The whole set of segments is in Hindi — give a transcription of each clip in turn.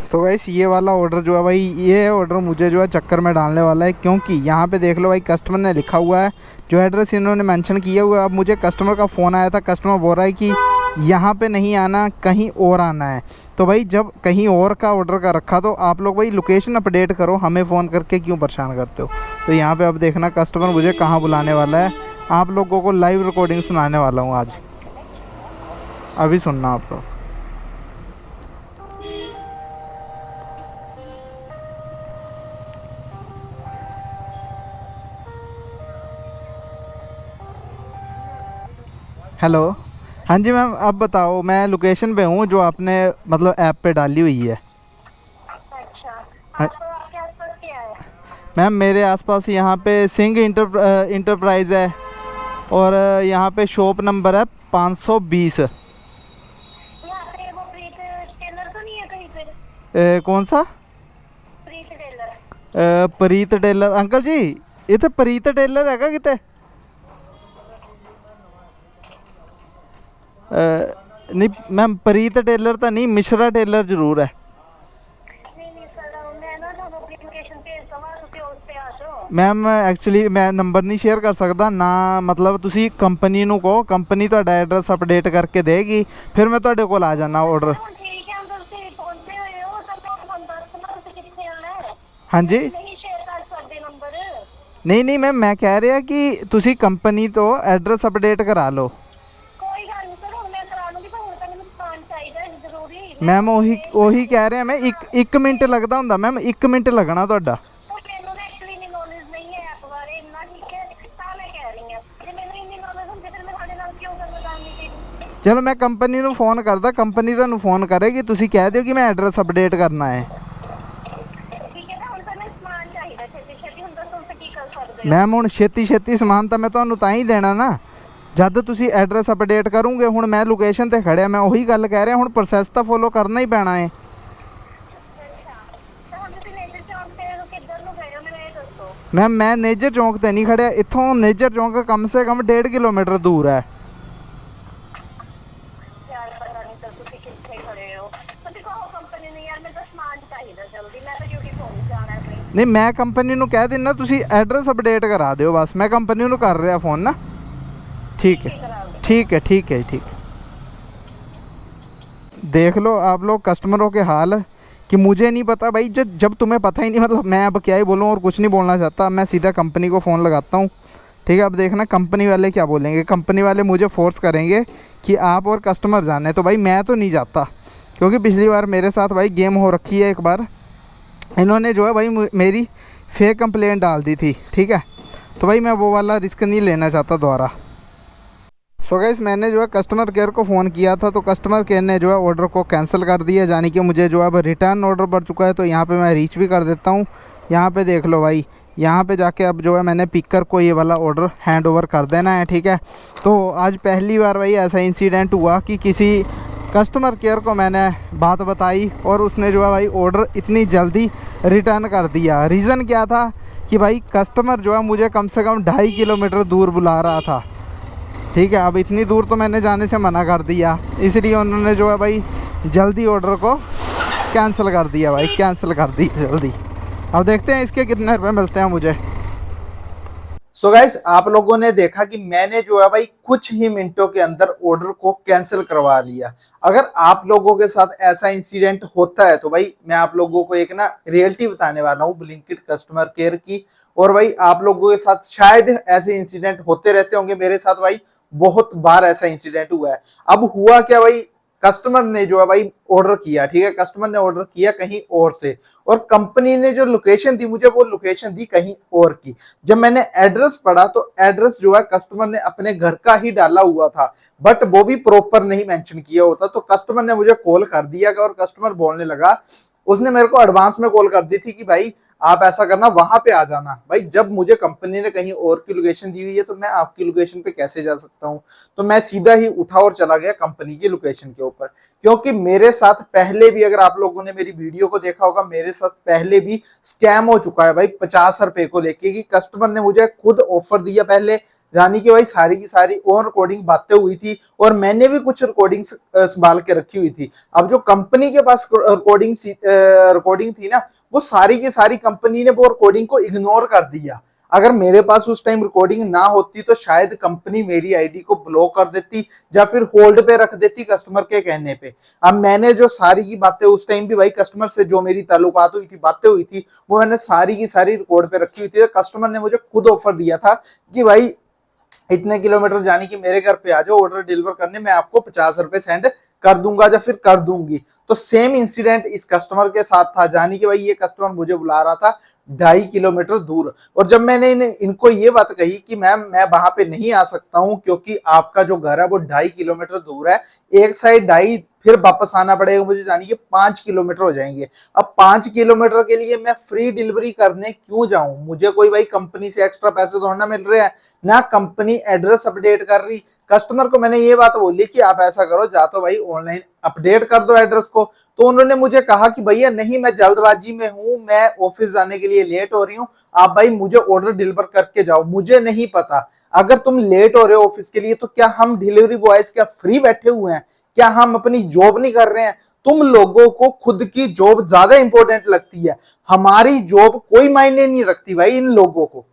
तो गाइस ये वाला ऑर्डर जो है भाई, ये ऑर्डर मुझे जो है चक्कर में डालने वाला है, क्योंकि यहाँ पे देख लो भाई कस्टमर ने लिखा हुआ है, जो एड्रेस इन्होंने मेंशन किया हुआ है। अब मुझे कस्टमर का फ़ोन आया था, कस्टमर बोल रहा है कि यहाँ पे नहीं आना, कहीं और आना है। तो भाई जब कहीं और का ऑर्डर का रखा तो आप लोग भाई लोकेशन अपडेट करो, हमें फ़ोन करके क्यों परेशान करते हो। तो यहाँ पर अब देखना कस्टमर मुझे कहाँ बुलाने वाला है, आप लोगों को लाइव रिकॉर्डिंग सुनाने वाला हूँ आज, अभी सुनना आप लोग। हेलो, हाँ जी मैम, अब बताओ, मैं लोकेशन पे हूँ जो आपने मतलब ऐप पे डाली हुई है। अच्छा, हाँ आपके आसपास क्या है? मैम, मेरे आसपास यहाँ पे सिंह इंटरप्राइज है, और यहाँ पे शॉप नंबर है 520। यहाँ पे वो प्रीत टेलर तो नहीं है कहीं पे? कौन सा? प्रीत टेलर। प्रीत टेलर अंकल जी, इतने प्रीत टेलर हैगा कितने? नहीं मैम, प्रीत टेलर तो नहीं, मिश्रा टेलर जरूर है। नहीं नहीं सर, मैं ना ਤੁਹਾਨੂੰ ਆਪਣੀ ਲੋਕੇਸ਼ਨ ਭੇਜ ਦਵਾਂ, ਤੁਸੀਂ ਉਸ ਤੇ ਆ ਜਾਓ। ਮੈਮ ਐਕਚੁਅਲੀ ਮੈਂ ਨੰਬਰ ਨਹੀਂ ਸ਼ੇਅਰ ਕਰ ਸਕਦਾ ਨਾ, ਮਤਲਬ ਤੁਸੀਂ ਕੰਪਨੀ ਨੂੰ ਕਹੋ, ਕੰਪਨੀ ਤੁਹਾਡਾ ਐਡਰੈਸ ਅਪਡੇਟ ਕਰਕੇ ਦੇਗੀ, ਫਿਰ ਮੈਂ ਤੁਹਾਡੇ ਕੋਲ ਆ ਜਾਣਾ ਆਰਡਰ। ਹੁਣ ਠੀਕ ਹੈ, ਅੰਦਰ ਤੁਸੀਂ ਪਹੁੰਚੇ ਹੋਏ ਹੋ ਤਾਂ ਮੈਂ ਤੁਹਾਨੂੰ ਦੱਸਣਾ ਤੁਸੀਂ ਕਿੱਥੇ ਆਣਾ ਹੈ। ਹਾਂਜੀ, ਨਹੀਂ ਸ਼ੇਅਰ ਕਰ ਸਕਦੇ ਨੰਬਰ। ਨਹੀਂ ਨਹੀਂ ਮੈਮ, ਮੈਂ ਕਹਿ ਰਿਹਾ ਕਿ ਤੁਸੀਂ ਕੰਪਨੀ ਤੋਂ ਐਡਰੈਸ ਅਪਡੇਟ ਕਰਾ ਲਓ। ਕੋਈ ਗੱਲ ਨਹੀਂ ਸਰ, ਹੁਣ ਮੈਂ ਕਰਾ ਲੂੰਗੀ, ਪਰ ਹੁਣ ਤਾਂ ਮੈਨੂੰ ਸਮਾਨ ਚਾਹੀਦਾ ਹੈ ਜ਼ਰੂਰੀ। ਮੈਮ ਉਹੀ ਕਹਿ ਰਿਹਾ ਮੈਂ, ਇੱਕ ਮਿੰਟ ਲੱਗਦਾ ਹੁੰਦਾ ਮੈਮ, 1 ਮਿੰਟ ਲੱਗਣਾ ਤੁਹਾਡਾ। ਉਹ ਮੈਨੂੰ ਨਾ ਐਕਚੁਅਲੀ ਨਹੀਂ ਨੌਲੇਜ ਨਹੀਂ ਹੈ ਐਪ ਬਾਰੇ ਇੰਨਾ, ਠੀਕ ਹੈ, ਤਾਂ ਮੈਂ ਕਹਿ ਰਹੀ ਹਾਂ ਜੇ ਮੈਨੂੰ ਇੰਨੀ ਨੌਲੇਜ ਹੁੰਦੀ ਫਿਰ ਮੈਂ ਤੁਹਾਡੇ ਨਾਲ ਕਿਉਂ ਗੱਲ ਕਰਨੀ ਸੀ। ਚਲੋ ਮੈਂ ਕੰਪਨੀ ਨੂੰ फ़ोन ਕਰਦਾ, ਕੰਪਨੀ ਤੁਹਾਨੂੰ फ़ोन ਕਰੇਗੀ, ਤੁਸੀਂ ਕਹਿ ਦਿਓ ਕਿ ਮੈਂ ਐਡਰੈਸ ਅਪਡੇਟ ਕਰਨਾ ਹੈ। ਠੀਕ ਹੈ ਨਾ, ਹੁਣ ਤਾਂ ਮੈਂ ਸਮਾਨ ਚਾਹੀਦਾ ਛੇਤੀ ਛੇਤੀ, ਹੁਣ ਦੱਸੋ ਤੁਸੀਂ ਕੀ ਕਰ ਸਕਦੇ ਹੋ। ਮੈਮ ਹੁਣ ਛੇਤੀ ਸਮਾਨ ਤਾਂ ਮੈਂ ਤੁਹਾਨੂੰ ਤਾਂ ਹੀ ਦੇਣਾ ਨਾ ਜਦ ਤੁਸੀਂ ਐਡਰੈਸ ਅਪਡੇਟ ਕਰੋਗੇ। ਹੁਣ ਮੈਂ ਲੋਕੇਸ਼ਨ ਤੇ ਖੜਿਆ, ਮੈਂ ਉਹੀ ਗੱਲ ਕਹਿ ਰਿਹਾ, ਹੁਣ ਪ੍ਰੋਸੈਸ ਤਾਂ ਫੋਲੋ ਕਰਨਾ ਹੀ ਪੈਣਾ ਹੈ। ਅੱਛਾ, ਤਾਂ ਹੁਣ ਤੁਸੀਂ ਨੇਜਰ ਚੌਂਕ ਤੇ ਕਿੱਧਰ ਨੂੰ ਗਏ ਹੋ ਮੈਨੂੰ ਇਹ ਦੱਸੋ। ਮੈਮ ਮੈਂ ਨੇਜਰ ਚੌਂਕ ਤੇ ਨਹੀਂ ਖੜਿਆ, ਇੱਥੋਂ ਨੇਜਰ ਚੌਂਕ ਕਮ ਸੇ ਕਮ 1.5 ਕਿਲੋਮੀਟਰ ਦੂਰ ਹੈ। ਯਾਰ ਪਤਾ ਨਹੀਂ ਸਰ ਤੁਸੀਂ ਕਿੱਥੇ ਖੜੇ ਹੋ, ਤੁਸੀਂ ਕਹੋ ਕੰਪਨੀ ਨੂੰ ਯਾਰ ਮੈਨੂੰ ਤਾਂ ਸਮਾਨ ਚਾਹੀਦਾ ਜਲਦੀ, ਮੈਂ ਤਾਂ ਡਿਊਟੀ ਪਹੁੰਚ ਜਾਣਾ ਹੈ ਆਪਣੀ। ਨਹੀਂ, ਮੈਂ ਕੰਪਨੀ ਨੂੰ ਕਹਿ ਦਿੰਦਾ, ਤੁਸੀਂ ਐਡਰੈਸ ਅਪਡੇਟ ਕਰਾ ਦਿਓ ਬਸ, ਮੈਂ ਕੰਪਨੀ ਨੂੰ ਕਰ ਰਿਹਾ फ़ोन ना। ठीक है, ਕਰਾ ਦਿਓ। ठीक है, ठीक है, ठीक है। देख लो आप लोग कस्टमरों के हाल, कि मुझे नहीं पता भाई, जब तुम्हें पता ही नहीं, मतलब मैं अब क्या ही बोलूँ, और कुछ नहीं बोलना चाहता, मैं सीधा कंपनी को फ़ोन लगाता हूँ। ठीक है, अब देखना कंपनी वाले क्या बोलेंगे। कंपनी वाले मुझे फ़ोर्स करेंगे कि आप और कस्टमर जाने, तो भाई मैं तो नहीं जाता, क्योंकि पिछली बार मेरे साथ भाई गेम हो रखी है। एक बार इन्होंने जो है भाई मेरी फेक कंप्लेंट डाल दी थी। ठीक है, तो भाई मैं वो वाला रिस्क नहीं लेना चाहता दोबारा। सो गाइस, मैंने जो है कस्टमर केयर को फ़ोन किया था, तो कस्टमर केयर ने जो है ऑर्डर को कैंसिल कर दिया, यानी कि मुझे जो है अब रिटर्न ऑर्डर बढ़ चुका है। तो यहाँ पे मैं रीच भी कर देता हूँ, यहाँ पे देख लो भाई, यहाँ पे जाके अब जो है मैंने पिकर को ये वाला ऑर्डर हैंड ओवर कर देना है। ठीक है, तो आज पहली बार भाई ऐसा इंसिडेंट हुआ कि किसी कस्टमर केयर को मैंने बात बताई और उसने जो है भाई ऑर्डर इतनी जल्दी रिटर्न कर दिया। रीज़न क्या था कि भाई कस्टमर जो है मुझे कम से कम 2.5 किलोमीटर दूर बुला रहा था। ठीक है, अब इतनी दूर तो मैंने जाने से मना कर दिया, इसलिए उन्होंने जो है भाई जल्दी ऑर्डर को कैंसिल कर दिया भाई, कैंसिल कर दिया जल्दी। अब देखते हैं इसके कितने रुपए मिलते हैं मुझे। सो गाइस, आप लोगों ने देखा कि मैंने जो है भाई कुछ ही मिनटों के अंदर ऑर्डर को कैंसिल करवा लिया। अगर आप लोगों के साथ ऐसा इंसिडेंट होता है तो भाई मैं आप लोगों को एक ना रियलिटी बताने वाला हूँ ब्लिंकिट कस्टमर केयर की, और भाई आप लोगों के साथ शायद ऐसे इंसिडेंट होते रहते होंगे, मेरे साथ भाई बहुत बार ऐसा इंसिडेंट हुआ है। अब हुआ क्या भाई, कस्टमर ने जो है भाई ऑर्डर किया, ठीक है, कस्टमर ने ऑर्डर किया कहीं और से, और कंपनी ने जो लोकेशन दी मुझे, वो लोकेशन दी कहीं और की। जब मैंने एड्रेस पढ़ा तो एड्रेस जो है कस्टमर ने अपने घर का ही डाला हुआ था, बट वो भी प्रॉपर नहीं मेंशन किया होता। तो कस्टमर ने मुझे कॉल कर दिया, और कस्टमर बोलने लगा, उसने मेरे को एडवांस में कॉल कर दी थी कि भाई आप ऐसा करना, वहां पे आ जाना। भाई जब मुझे कंपनी ने कहीं और की लोकेशन दी हुई है तो मैं आपकी लोकेशन पे कैसे जा सकता हूं। तो मैं सीधा ही उठा और चला गया कंपनी की लोकेशन के ऊपर, क्योंकि मेरे साथ पहले भी, अगर आप लोगों ने मेरी वीडियो को देखा होगा, मेरे साथ पहले भी स्कैम हो चुका है भाई 50 रुपए को लेके, कि कस्टमर ने मुझे खुद ऑफर दिया पहले यानी कि भाई सारी की सारी ऑन रिकॉर्डिंग बातें हुई थी और मैंने भी कुछ रिकॉर्डिंग संभाल के रखी हुई थी। अब जो कंपनी के पास रिकॉर्डिंग थी ना, वो सारी की सारी कंपनी ने वो रिकॉर्डिंग को इग्नोर कर दिया। अगर मेरे पास उस टाइम रिकॉर्डिंग ना होती तो शायद कंपनी मेरी आईडी को ब्लॉक कर देती या फिर होल्ड पे रख देती कस्टमर के कहने पे। अब मैंने जो सारी की बातें उस टाइम भी भाई कस्टमर से जो मेरी ताल्लुकात हुई थी, बातें हुई थी, वो मैंने सारी की सारी रिकॉर्ड पे रखी हुई थी। कस्टमर ने मुझे खुद ऑफर दिया था कि भाई इतने किलोमीटर जाने की मेरे घर पे आ जाओ ऑर्डर डिलीवर करने, मैं आपको 50 रुपए सेंड कर दूंगा या फिर कर दूंगी। तो सेम इंसिडेंट इस कस्टमर के साथ था, जानी कि भाई ये कस्टमर मुझे बुला रहा था 2.5 किलोमीटर दूर। और जब मैंने इनको ये बात कही कि मैम मैं वहां पे नहीं आ सकता हूं क्योंकि आपका जो घर है वो 2.5 किलोमीटर दूर है, एक साइड 2.5 फिर वापस आना पड़ेगा मुझे, जानी कि 5 किलोमीटर हो जाएंगे। अब 5 किलोमीटर के लिए मैं फ्री डिलीवरी करने क्यों जाऊं? मुझे कोई भाई कंपनी से एक्स्ट्रा पैसे थोड़ा मिल रहे हैं, ना कंपनी एड्रेस अपडेट कर रही। कस्टमर को मैंने ये बात बोली कि आप ऐसा करो, जा तो भाई ऑनलाइन अपडेट कर दो एड्रेस को। तो उन्होंने मुझे कहा कि भैया नहीं, मैं जल्दबाजी में हूं, मैं ऑफिस जाने के लिए लेट हो रही हूं, आप भाई मुझे ऑर्डर डिलीवर करके जाओ। मुझे नहीं पता, अगर तुम लेट हो रहे हो ऑफिस के लिए तो क्या हम डिलीवरी बॉयज क्या फ्री बैठे हुए हैं? क्या हम अपनी जॉब नहीं कर रहे हैं? तुम लोगों को खुद की जॉब ज्यादा इंपॉर्टेंट लगती है, हमारी जॉब कोई मायने नहीं रखती भाई इन लोगों को।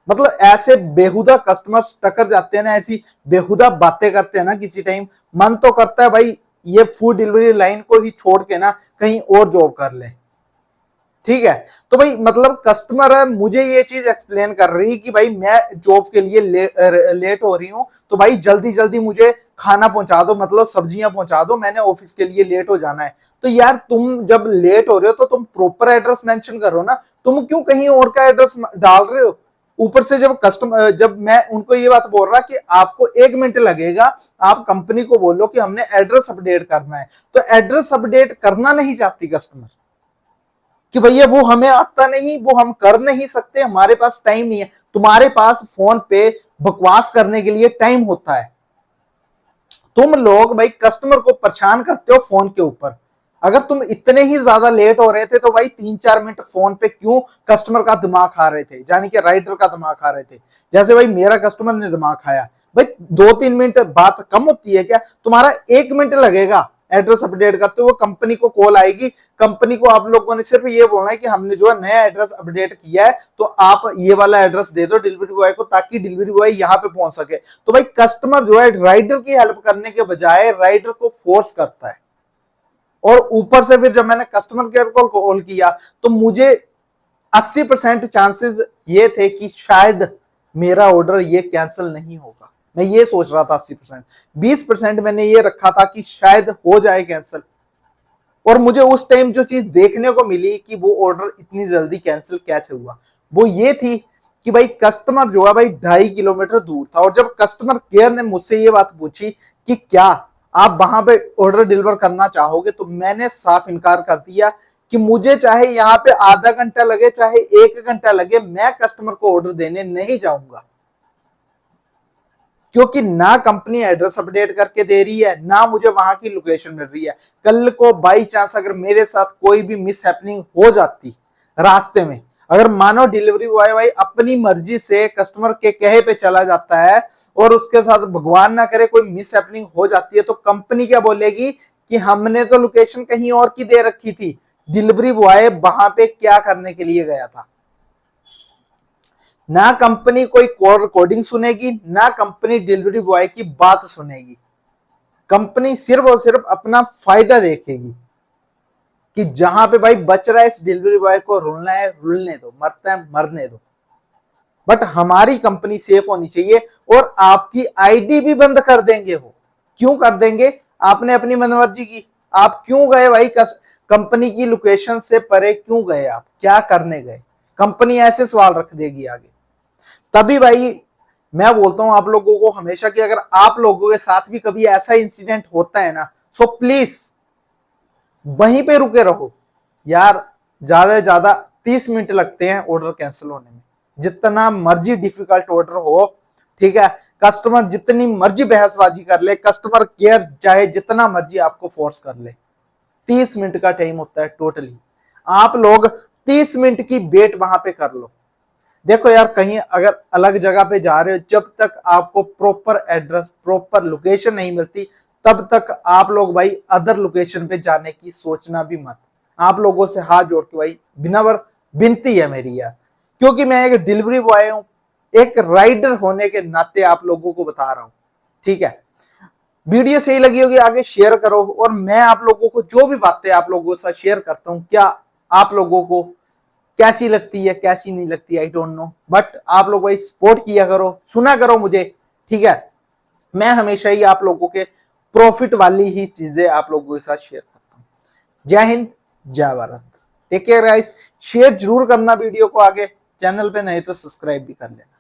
मतलब ऐसे बेहुदा कस्टमर्स टकर जाते हैं ना, ऐसी बेहुदा बातें करते हैं ना, किसी टाइम मन तो करता है भाई ये फूड डिलीवरी लाइन को ही छोड़ के ना कहीं और जॉब कर ले। ठीक है, तो भाई मतलब कस्टमर है मुझे ये चीज एक्सप्लेन कर रही कि भाई मैं जॉब के लिए लेट हो रही हूं, तो भाई जल्दी जल्दी मुझे खाना पहुंचा दो, मतलब सब्जियां पहुंचा दो, मैंने ऑफिस के लिए लेट हो जाना है। तो यार तुम जब लेट हो रहे हो तो तुम प्रॉपर एड्रेस मेंशन करो ना, तुम क्यों कहीं और का एड्रेस डाल रहे हो? ऊपर से जब मैं उनको ये बात बोल रहा कि आपको 1 मिनट लगेगा, आप कंपनी को बोलो कि हमने एड्रेस अपडेट करना है, तो एड्रेस अपडेट करना नहीं चाहती कस्टमर कि भैया वो हमें आता नहीं, वो हम कर नहीं सकते, हमारे पास टाइम नहीं है। तुम्हारे पास फोन पे बकवास करने के लिए टाइम होता है, तुम लोग भाई कस्टमर को परेशान करते हो फोन के ऊपर। अगर तुम इतने ही ज्यादा लेट हो रहे थे तो भाई 3-4 मिनट फोन पे क्यों कस्टमर का दिमाग खा रहे थे, यानी कि राइडर का दिमाग खा रहे थे? जैसे भाई मेरा कस्टमर ने दिमाग खाया, भाई 2-3 मिनट बात कम होती है क्या? तुम्हारा 1 मिनट लगेगा एड्रेस अपडेट करते हुए, कंपनी को कॉल आएगी, कंपनी को आप लोगों ने सिर्फ ये बोलना है कि हमने जो है नया एड्रेस अपडेट किया है, तो आप ये वाला एड्रेस दे दो डिलीवरी बॉय को ताकि डिलीवरी बॉय यहाँ पे पहुंच सके। तो भाई कस्टमर जो है राइडर की हेल्प करने के बजाय राइडर को फोर्स करता है। और ऊपर से फिर जब मैंने कस्टमर केयर को कॉल किया तो मुझे 80% चांसेस ये थे कि शायद मेरा ऑर्डर ये कैंसिल नहीं होगा। मैं ये सोच रहा था 80%, 20% मैंने ये रखा था कि शायद हो जाए कैंसिल। और मुझे उस टाइम जो चीज देखने को मिली कि वो ऑर्डर इतनी जल्दी कैंसिल कैसे हुआ, वो ये थी कि भाई कस्टमर जो है भाई 2.5 किलोमीटर दूर था। और जब कस्टमर केयर ने मुझसे ये बात पूछी कि क्या आप वहां पे ऑर्डर डिलीवर करना चाहोगे, तो मैंने साफ इनकार कर दिया कि मुझे चाहे यहाँ पे आधा घंटा लगे चाहे 1 घंटा लगे, मैं कस्टमर को ऑर्डर देने नहीं जाऊंगा। क्योंकि ना कंपनी एड्रेस अपडेट करके दे रही है, ना मुझे वहां की लोकेशन मिल रही है। कल को बाई चांस अगर मेरे साथ कोई भी मिस हैपनिंग हो जाती रास्ते में, अगर मानो डिलीवरी बॉय भाई अपनी मर्जी से कस्टमर के कहे पे चला जाता है और उसके साथ भगवान ना करे कोई मिस हैपनिंग हो जाती है, तो कंपनी क्या बोलेगी कि हमने तो लोकेशन कहीं और की दे रखी थी, डिलीवरी बॉय वहां पे क्या करने के लिए गया था? ना कंपनी कोई कॉल रिकॉर्डिंग सुनेगी, ना कंपनी डिलीवरी बॉय की बात सुनेगी। कंपनी सिर्फ और सिर्फ अपना फायदा देखेगी कि जहां पे भाई बच रहा है इस डिलीवरी बॉय को रुलना है रुलने दो, मरता है मरने दो, बट हमारी कंपनी सेफ होनी चाहिए। और आपकी आईडी भी बंद कर देंगे वो। क्यों कर देंगे? आपने अपनी मनमर्जी की, आप क्यों गए भाई कंपनी की लोकेशन से परे क्यों गए? आप क्या करने गए? कंपनी ऐसे सवाल रख देगी आगे। तभी भाई मैं बोलता हूं आप लोगों को हमेशा कि अगर आप लोगों के साथ भी कभी ऐसा इंसिडेंट होता है ना, सो प्लीज वहीं पे रुके रहो यार। ज्यादा से ज्यादा 30 मिनट लगते हैं ऑर्डर कैंसिल होने में, जितना मर्जी डिफिकल्ट ऑर्डर हो। ठीक है, कस्टमर जितनी मर्जी बहसबाजी कर ले, कस्टमर केयर चाहे जितना मर्जी आपको फोर्स कर ले, 30 मिनट का टाइम होता है टोटली। आप लोग 30 मिनट की वेट वहां पे कर लो। देखो यार, कहीं अगर अलग जगह पे जा रहे हो, जब तक आपको प्रॉपर एड्रेस, प्रॉपर लोकेशन नहीं मिलती, तब तक आप लोग भाई अदर लोकेशन पे जाने की सोचना भी मत। आप लोगों से हाथ जोड़ के भाई विनम्र विनती है मेरी यार, क्योंकि मैं एक डिलीवरी बॉय हूं, एक राइडर होने के नाते आप लोगों को बता रहा हूं, ठीक है। वीडियो सही लगी होगी आगे शेयर करो, और मैं आप लोगों को जो भी बातें आप लोगों के साथ शेयर करता हूं, क्या आप लोगों को कैसी लगती है, कैसी नहीं लगती, आई डोंट नो, बट आप लोग भाई सपोर्ट किया करो, सुना करो मुझे, ठीक है। मैं हमेशा ही आप लोगों के प्रॉफिट वाली ही चीजें आप लोगों के साथ शेयर करता हूं। जय हिंद, जय Bharat, take care guys. Share जरूर करना वीडियो को आगे, चैनल पे नहीं तो सब्सक्राइब भी कर लेना।